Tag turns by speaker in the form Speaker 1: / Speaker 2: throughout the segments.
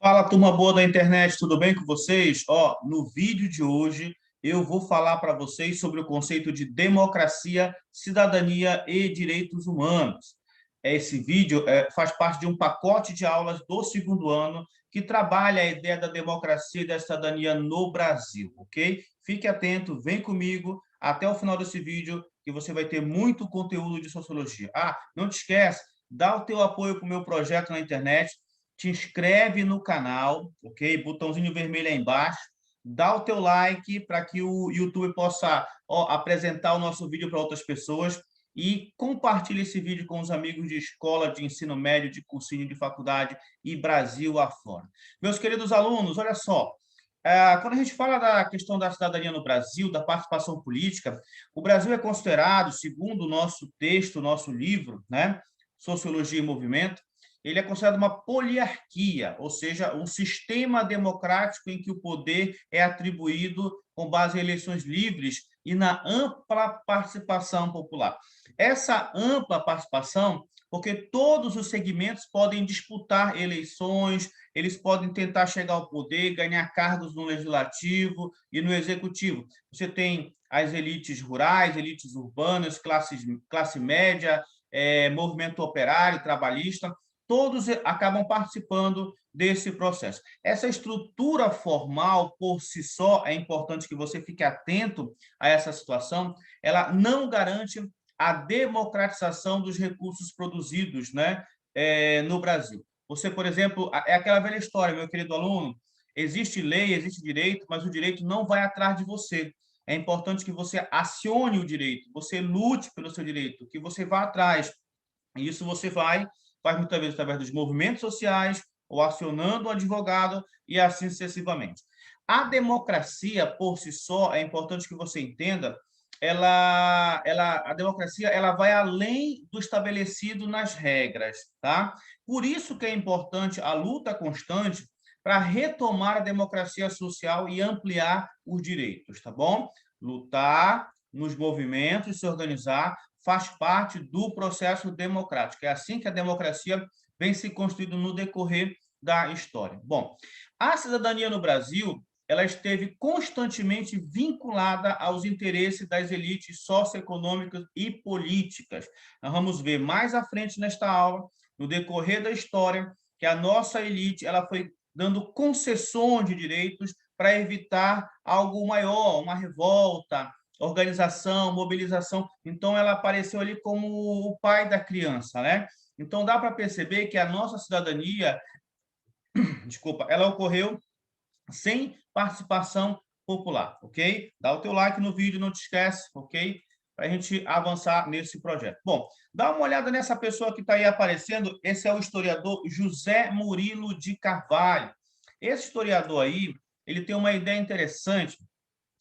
Speaker 1: Fala, turma boa da internet, tudo bem com vocês? No vídeo de hoje eu vou falar para vocês sobre o conceito de democracia, cidadania e direitos humanos. Esse vídeo faz parte de um pacote de aulas do segundo ano que trabalha a ideia da democracia e da cidadania no Brasil, ok? Fique atento, vem comigo até o final desse vídeo que você vai ter muito conteúdo de sociologia. Não te esquece, dá o teu apoio para o meu projeto na internet, te inscreve no canal, ok? Botãozinho vermelho aí embaixo, dá o teu like para que o YouTube possa apresentar o nosso vídeo para outras pessoas e compartilhe esse vídeo com os amigos de escola, de ensino médio, de cursinho, de faculdade e Brasil afora. Meus queridos alunos, olha só, quando a gente fala da questão da cidadania no Brasil, da participação política, o Brasil é considerado, segundo o nosso texto, o nosso livro, né, Sociologia e Movimento, ele é considerado uma poliarquia, ou seja, um sistema democrático em que o poder é atribuído com base em eleições livres e na ampla participação popular. Essa ampla participação, porque todos os segmentos podem disputar eleições, eles podem tentar chegar ao poder, ganhar cargos no legislativo e no executivo. Você tem as elites rurais, elites urbanas, classe média, movimento operário, trabalhista, todos acabam participando desse processo. Essa estrutura formal, por si só, é importante que você fique atento a essa situação, ela não garante a democratização dos recursos produzidos, né, no Brasil. Você, por exemplo, é aquela velha história, meu querido aluno, existe lei, existe direito, mas o direito não vai atrás de você. É importante que você acione o direito, você lute pelo seu direito, que você vá atrás. E isso você faz muitas vezes através dos movimentos sociais, ou acionando um advogado, e assim sucessivamente. A democracia, por si só, é importante que você entenda, a democracia ela vai além do estabelecido nas regras, tá? Por isso que é importante a luta constante para retomar a democracia social e ampliar os direitos, tá bom? Lutar nos movimentos, se organizar, faz parte do processo democrático. É assim que a democracia vem se construindo no decorrer da história. Bom, a cidadania no Brasil ela esteve constantemente vinculada aos interesses das elites socioeconômicas e políticas. Nós vamos ver mais à frente nesta aula, no decorrer da história, que a nossa elite ela foi dando concessões de direitos para evitar algo maior, uma revolta, organização, mobilização. Então, ela apareceu ali como o pai da criança, né? Então, dá para perceber que a nossa cidadania, desculpa, ela ocorreu sem participação popular, ok? Dá o teu like no vídeo, não te esquece, ok? Para a gente avançar nesse projeto. Bom, dá uma olhada nessa pessoa que está aí aparecendo. Esse é o historiador José Murilo de Carvalho. Esse historiador aí, ele tem uma ideia interessante.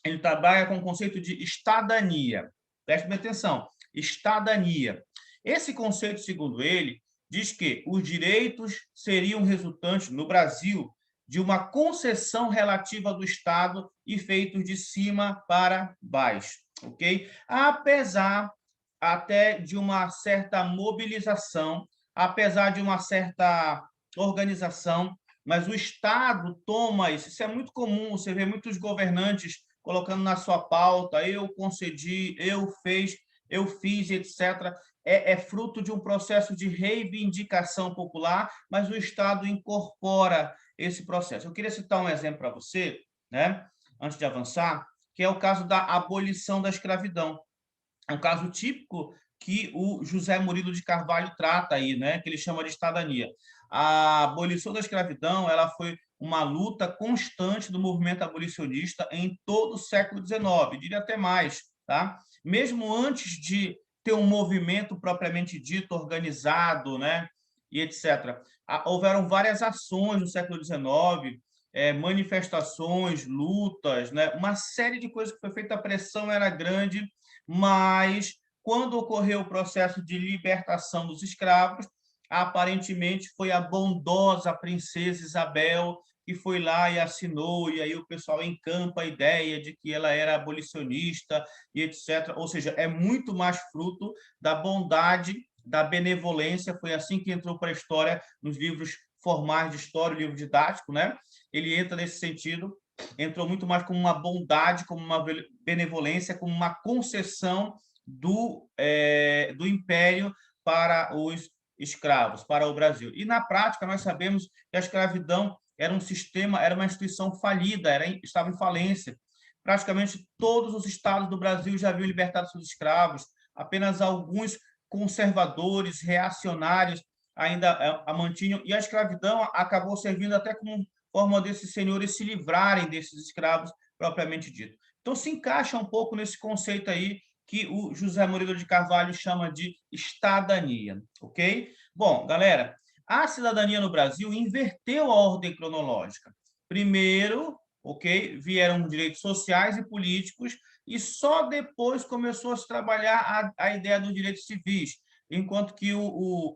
Speaker 1: Ele trabalha com o conceito de estadania. Preste bem atenção, estadania. Esse conceito, segundo ele, diz que os direitos seriam resultantes, no Brasil, de uma concessão relativa do Estado e feitos de cima para baixo, ok? Apesar até de uma certa mobilização, apesar de uma certa organização, mas o Estado toma isso. Isso é muito comum, você vê muitos governantes colocando na sua pauta, eu concedi, eu fiz, etc. É fruto de um processo de reivindicação popular, mas o Estado incorpora esse processo. Eu queria citar um exemplo para você, né, antes de avançar, que é o caso da abolição da escravidão. É um caso típico que o José Murilo de Carvalho trata aí, né, que ele chama de estadania. A abolição da escravidão, ela foi uma luta constante do movimento abolicionista em todo o século XIX, diria até mais, tá? Mesmo antes de ter um movimento propriamente dito, organizado, né, e etc. Houveram várias ações no século XIX, manifestações, lutas, né, uma série de coisas que foi feita, a pressão era grande, mas quando ocorreu o processo de libertação dos escravos, aparentemente foi a bondosa princesa Isabel que foi lá e assinou, e aí o pessoal encampa a ideia de que ela era abolicionista e etc. Ou seja, é muito mais fruto da bondade, da benevolência, foi assim que entrou para a história nos livros formais de história, o livro didático, né? Ele entra nesse sentido, entrou muito mais como uma bondade, como uma benevolência, como uma concessão do Império para os escravos, para o Brasil. E, na prática, nós sabemos que a escravidão era um sistema, era uma instituição falida, estava em falência. Praticamente todos os estados do Brasil já haviam libertado seus escravos, apenas alguns conservadores, reacionários, ainda a mantinham, e a escravidão acabou servindo até como forma desses senhores se livrarem desses escravos propriamente dito. Então, se encaixa um pouco nesse conceito aí que o José Moreira de Carvalho chama de estadania, ok? Bom, galera, a cidadania no Brasil inverteu a ordem cronológica. Primeiro, ok, vieram direitos sociais e políticos, e só depois começou a se trabalhar a ideia dos direitos civis, enquanto que,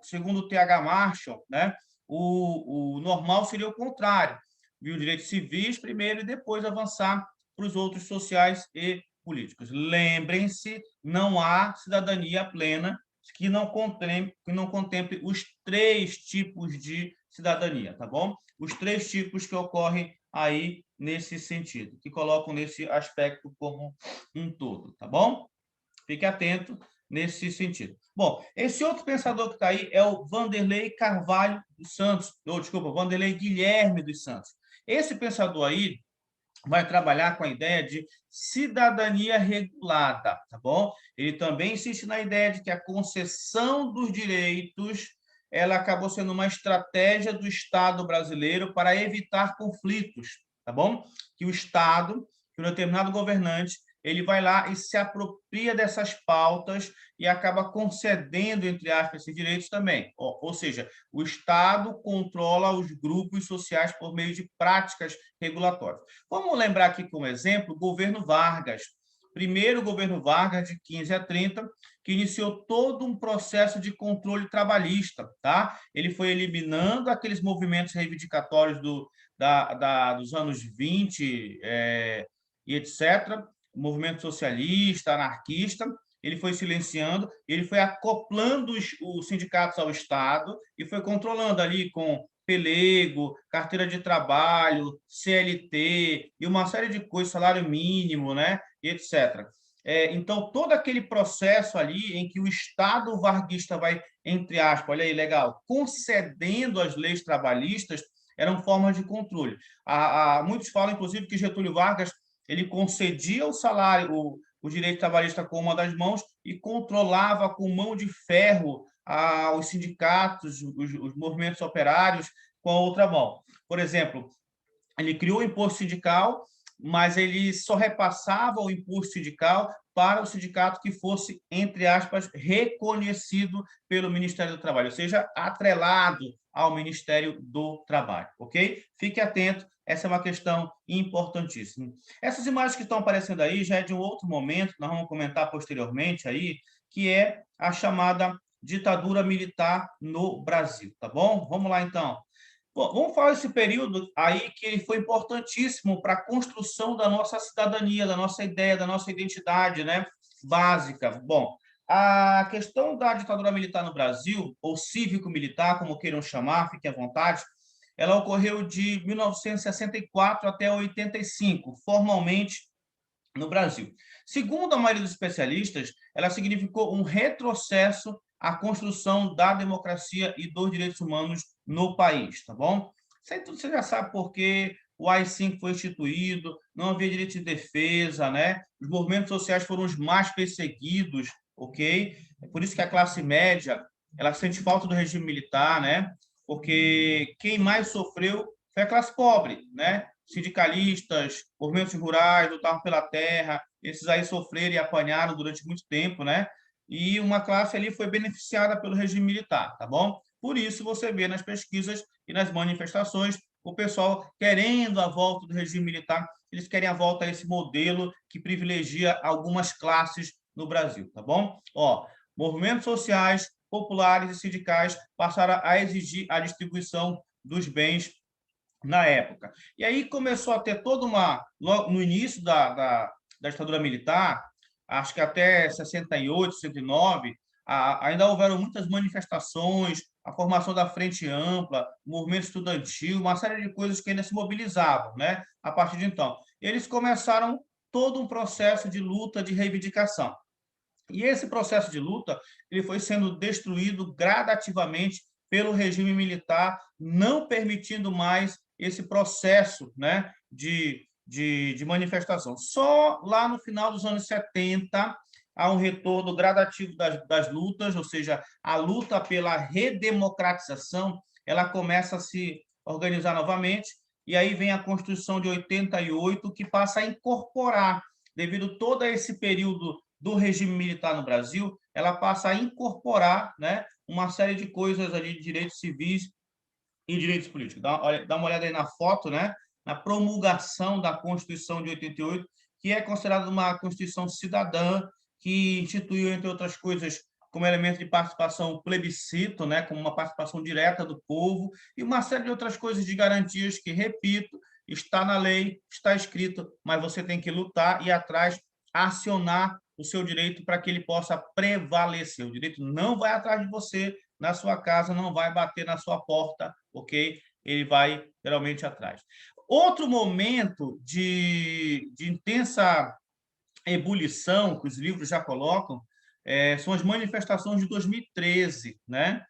Speaker 1: segundo o T.H. Marshall, né, o normal seria o contrário, viu, direitos civis primeiro e depois avançar para os outros sociais e políticos. Lembrem-se, não há cidadania plena que não contemple os 3 tipos de cidadania, tá bom? Os 3 tipos que ocorrem aí nesse sentido, que colocam nesse aspecto como um todo, tá bom? Fique atento nesse sentido. Bom, esse outro pensador que está aí é o Vanderlei Carvalho dos Santos, desculpa, Vanderlei Guilherme dos Santos. Esse pensador aí vai trabalhar com a ideia de cidadania regulada, tá bom? Ele também insiste na ideia de que a concessão dos direitos ela acabou sendo uma estratégia do Estado brasileiro para evitar conflitos, tá bom? Que o Estado, que um determinado governante, ele vai lá e se apropria dessas pautas e acaba concedendo, entre aspas, esses direitos também. Ou seja, o Estado controla os grupos sociais por meio de práticas regulatórias. Vamos lembrar aqui como exemplo o governo Vargas. Primeiro, o governo Vargas, de 15 a 30, que iniciou todo um processo de controle trabalhista. Tá? Ele foi eliminando aqueles movimentos reivindicatórios dos anos 20 e etc., movimento socialista, anarquista, ele foi silenciando, ele foi acoplando os sindicatos ao Estado e foi controlando ali com pelego, carteira de trabalho, CLT e uma série de coisas, salário mínimo, né, e etc. Então, todo aquele processo ali em que o Estado varguista vai, entre aspas, olha aí, legal, concedendo as leis trabalhistas, eram formas de controle. Muitos falam, inclusive, que Getúlio Vargas ele concedia o salário, o direito trabalhista com uma das mãos e controlava com mão de ferro os sindicatos, os movimentos operários com a outra mão. Por exemplo, ele criou o imposto sindical, mas ele só repassava o imposto sindical para o sindicato que fosse, entre aspas, reconhecido pelo Ministério do Trabalho, ou seja, atrelado ao Ministério do Trabalho, ok? Fique atento, essa é uma questão importantíssima. Essas imagens que estão aparecendo aí já é de um outro momento, nós vamos comentar posteriormente aí, que é a chamada ditadura militar no Brasil, tá bom? Vamos lá, então. Bom, vamos falar desse período aí que ele foi importantíssimo para a construção da nossa cidadania, da nossa ideia, da nossa identidade, né, básica. Bom, a questão da ditadura militar no Brasil, ou cívico-militar, como queiram chamar, fiquem à vontade, ela ocorreu de 1964 até 85, formalmente no Brasil. Segundo a maioria dos especialistas, ela significou um retrocesso à construção da democracia e dos direitos humanos no país, tá bom? Isso aí tudo você já sabe porque o AI-5 foi instituído, não havia direito de defesa, né? Os movimentos sociais foram os mais perseguidos, ok? É por isso que a classe média, ela sente falta do regime militar, né? Porque quem mais sofreu foi a classe pobre, né? Sindicalistas, movimentos rurais, lutavam pela terra, esses aí sofreram e apanharam durante muito tempo, né? E uma classe ali foi beneficiada pelo regime militar, tá bom? Por isso você vê nas pesquisas e nas manifestações o pessoal querendo a volta do regime militar, eles querem a volta a esse modelo que privilegia algumas classes no Brasil, tá bom? Ó, movimentos sociais, populares e sindicais passaram a exigir a distribuição dos bens na época. E aí começou a ter toda uma... No início da ditadura militar, acho que até 68, 69, ainda houveram muitas manifestações, a formação da Frente Ampla, movimento estudantil, uma série de coisas que ainda se mobilizavam, né? A partir de então. Eles começaram todo um processo de luta, de reivindicação. E esse processo de luta ele foi sendo destruído gradativamente pelo regime militar, não permitindo mais esse processo, né, de manifestação. Só lá no final dos anos 70 há um retorno gradativo das lutas, ou seja, a luta pela redemocratização ela começa a se organizar novamente, e aí vem a Constituição de 88, que passa a incorporar, devido a todo esse período do regime militar no Brasil, ela passa a incorporar, né, uma série de coisas ali de direitos civis e direitos políticos. Dá uma olhada aí na foto, né, na promulgação da Constituição de 88, que é considerada uma Constituição cidadã, que instituiu, entre outras coisas, como elemento de participação o plebiscito, né, como uma participação direta do povo, e uma série de outras coisas de garantias que, repito, está na lei, está escrito, mas você tem que lutar e ir atrás, acionar o seu direito para que ele possa prevalecer. O direito não vai atrás de você na sua casa, não vai bater na sua porta, ok? Ele vai geralmente atrás. Outro momento de intensa ebulição, que os livros já colocam, são as manifestações de 2013, né?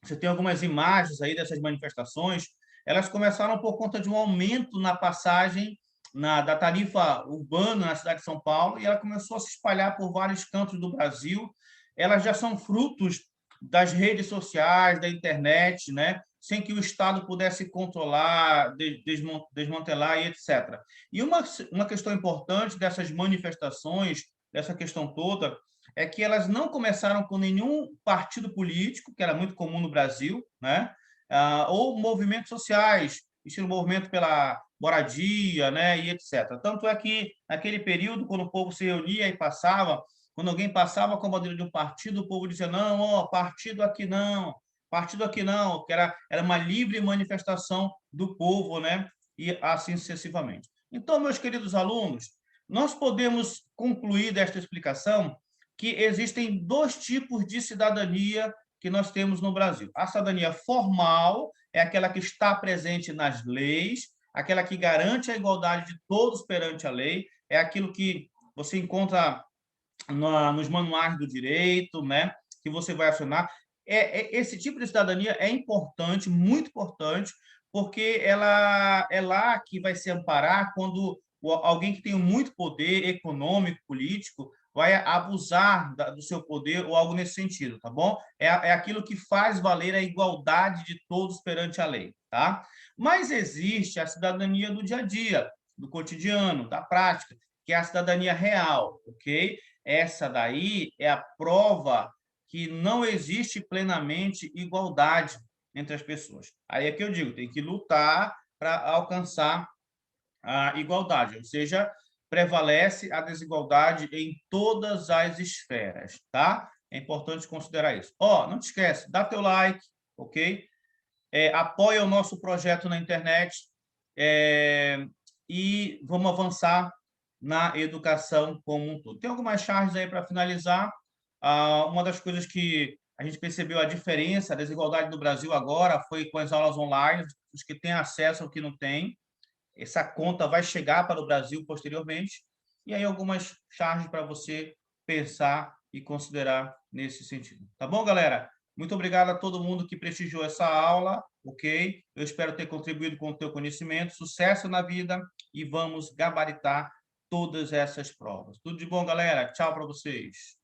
Speaker 1: Você tem algumas imagens aí dessas manifestações, elas começaram por conta de um aumento na passagem da tarifa urbana na cidade de São Paulo, e ela começou a se espalhar por vários cantos do Brasil. Elas já são frutos das redes sociais, da internet, né? Sem que o Estado pudesse controlar, desmantelar e etc. E uma questão importante dessas manifestações, dessa questão toda, é que elas não começaram com nenhum partido político, que era muito comum no Brasil, né? Ou movimentos sociais, estilo movimento pela moradia, né? E etc. Tanto é que, naquele período, quando o povo se reunia e passava, quando alguém passava com a bandeira de um partido, o povo dizia, não, ó, partido aqui não, que era uma livre manifestação do povo, né? E assim sucessivamente. Então, meus queridos alunos, nós podemos concluir desta explicação que existem dois tipos de cidadania que nós temos no Brasil. A cidadania formal é aquela que está presente nas leis, aquela que garante a igualdade de todos perante a lei, é aquilo que você encontra nos manuais do direito, né, que você vai acionar. Esse tipo de cidadania é importante, muito importante, porque ela é lá que vai se amparar quando alguém que tem muito poder econômico, político, vai abusar do seu poder ou algo nesse sentido, tá bom? É aquilo que faz valer a igualdade de todos perante a lei, tá? Mas existe a cidadania do dia a dia, do cotidiano, da prática, que é a cidadania real, ok? Essa daí é a prova que não existe plenamente igualdade entre as pessoas. Aí é que eu digo, tem que lutar para alcançar a igualdade, ou seja, prevalece a desigualdade em todas as esferas, tá? É importante considerar isso. Ó, não te esquece, dá teu like, ok? Apoia o nosso projeto na internet e vamos avançar na educação como um todo. Tem algumas charges aí para finalizar. Uma das coisas que a gente percebeu a diferença, a desigualdade do Brasil agora foi com as aulas online, os que têm acesso ao que não têm. Essa conta vai chegar para o Brasil posteriormente. E aí algumas charges para você pensar e considerar nesse sentido. Tá bom, galera? Muito obrigado a todo mundo que prestigiou essa aula, ok? Eu espero ter contribuído com o teu conhecimento. Sucesso na vida e vamos gabaritar todas essas provas. Tudo de bom, galera. Tchau para vocês.